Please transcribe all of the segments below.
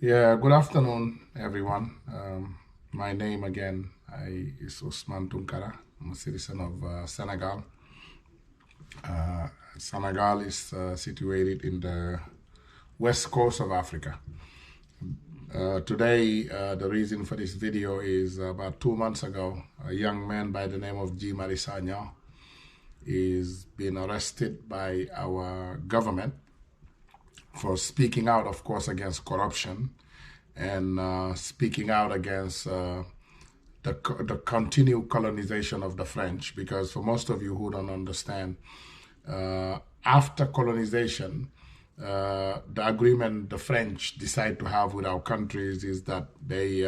Yeah, good afternoon, everyone. My name again is Usman Tunkara. I'm a citizen of Senegal. Senegal is situated in the west coast of Africa. Today, the reason for this video is about 2 months ago, a young man by the name of G. Marisanya is being arrested by our government for speaking out, of course, against corruption and speaking out against the continued colonization of the French. Because for most of you who don't understand, after colonization, the agreement the French decide to have with our countries is that they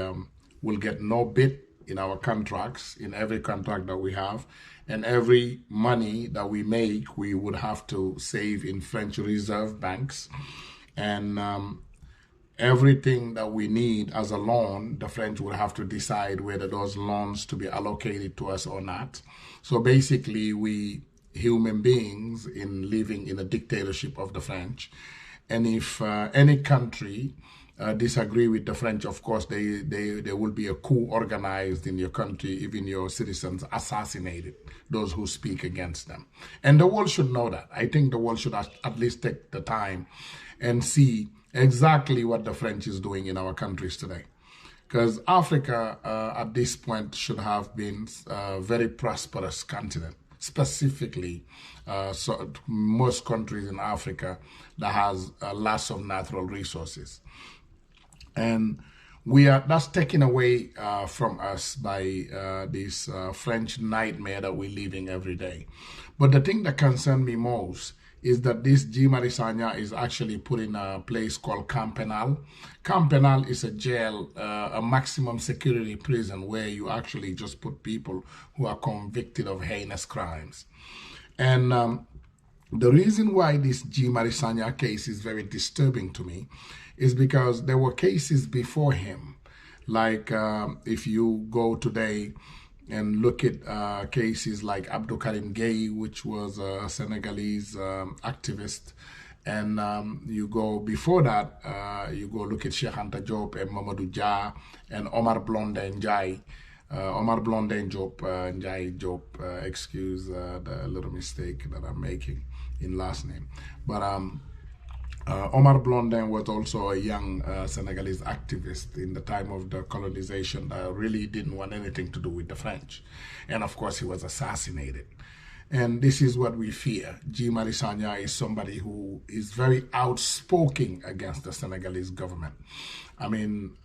will get no bit in our contracts, in every contract that we have, and every money that we make, we would have to save in French reserve banks. And everything that we need as a loan, the French will have to decide whether those loans to be allocated to us or not. So basically, we human beings in living in a dictatorship of the French. And if any country disagree with the French, of course, there will be a coup organized in your country, even your citizens assassinated, those who speak against them. And the world should know that. I think the world should at least take the time and see exactly what the French is doing in our countries today. Because Africa, at this point, should have been a very prosperous continent. Specifically, so most countries in Africa that has lots of natural resources. And that's taken away from us by this French nightmare that we're living every day. But the thing that concerns me most is that this G. Marisanya is actually put in a place called Camp Penal. Camp Penal is a jail, a maximum security prison where you actually just put people who are convicted of heinous crimes. And the reason why this G. Marisanya case is very disturbing to me is because there were cases before him. Like if you go today and look at cases like Abdou Karim Gueye, which was a Senegalese activist, and you go before that, you go look at Cheikh Anta Diop and Mamadou Dia and Omar Blondin Ndiaye. Omar Blondin Diop, Ndiaye Diop, excuse the little mistake that I'm making in last name. But Omar Blondin was also a young Senegalese activist in the time of the colonization that really didn't want anything to do with the French. And of course, he was assassinated. And this is what we fear. G. Marisanya is somebody who is very outspoken against the Senegalese government. I mean,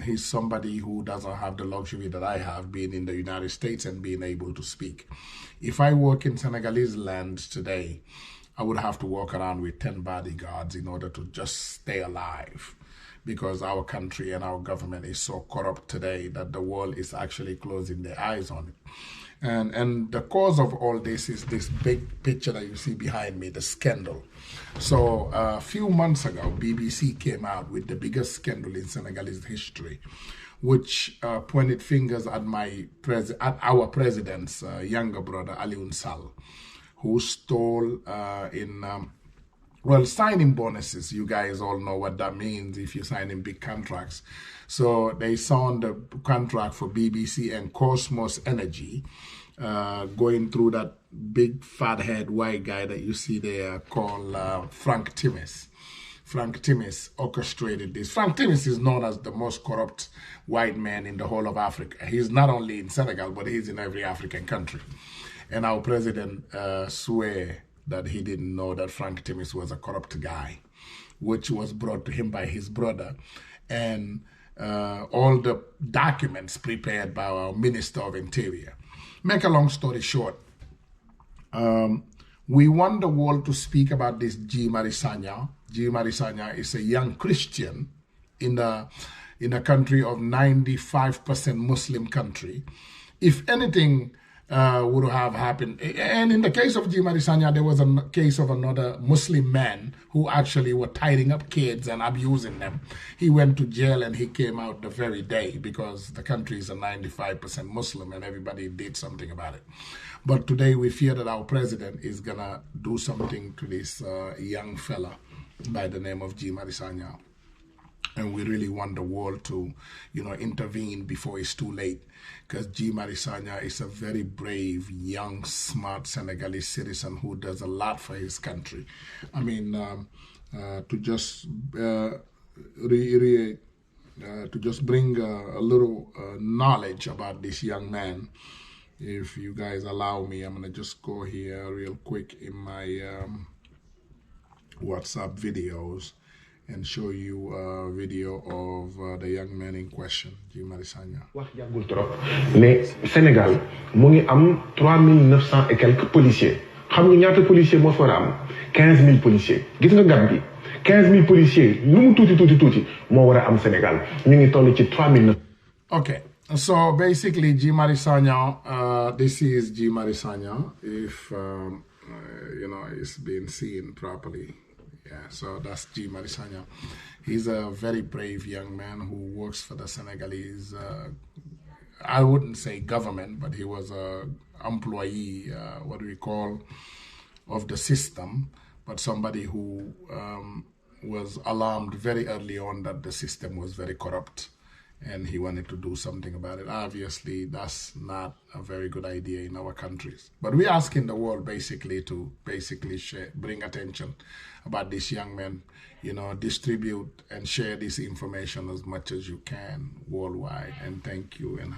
he's somebody who doesn't have the luxury that I have, being in the United States and being able to speak. If I work in Senegalese land today, I would have to walk around with 10 bodyguards in order to just stay alive, because our country and our government is so corrupt today that the world is actually closing their eyes on it. And the cause of all this is this big picture that you see behind me, the scandal. So a few months ago, BBC came out with the biggest scandal in Senegalese history, which pointed fingers at our president's younger brother, Alioune Sall, who stole signing bonuses. You guys all know what that means if you sign in big contracts. So they signed the contract for BBC and Cosmos Energy, going through that big fat head white guy that you see there called Frank Timis. Frank Timis orchestrated this. Frank Timis is known as the most corrupt white man in the whole of Africa. He's not only in Senegal, but he's in every African country. And our president swear that he didn't know that Frank Timis was a corrupt guy, which was brought to him by his brother. And all the documents prepared by our Minister of Interior. Make a long story short, we want the world to speak about this G. Marisanya. G. Marisanya is a young Christian in a country of 95% Muslim country. If anything would have happened. And in the case of G. Marisanya, there was a case of another Muslim man who actually were tidying up kids and abusing them. He went to jail and he came out the very day because the country is a 95% Muslim and everybody did something about it. But today we fear that our president is going to do something to this young fella by the name of G. Marisanya. And we really want the world to, intervene before it's too late. Because Guy Marius Sagna is a very brave, young, smart Senegalese citizen who does a lot for his country. I mean, to just to just bring a little knowledge about this young man, if you guys allow me, I'm going to just go here real quick in my WhatsApp videos and show you a video of the young man in question, Guy Marius Sagna. wax yàggul trop mais Sénégal mu ngi am 3900 et quelques policiers xam nga ñaata policiers moo fa war a am 15000 policiers gis nga gab bi 15000 policiers lu mu tuuti moo war a am Sénégal ñu ngi toll ci 3900. Okay, so basically Guy Marius Sagna, this is Guy Marius Sagna, if it's being seen properly. Yeah, so that's Guy Marius Sagna. He's a very brave young man who works for the Senegalese, I wouldn't say government, but he was an employee, what do we call, of the system, but somebody who was alarmed very early on that the system was very corrupt, and he wanted to do something about it. Obviously, that's not a very good idea in our countries. But we're asking the world basically to bring attention about this young man, distribute and share this information as much as you can worldwide. And thank you. And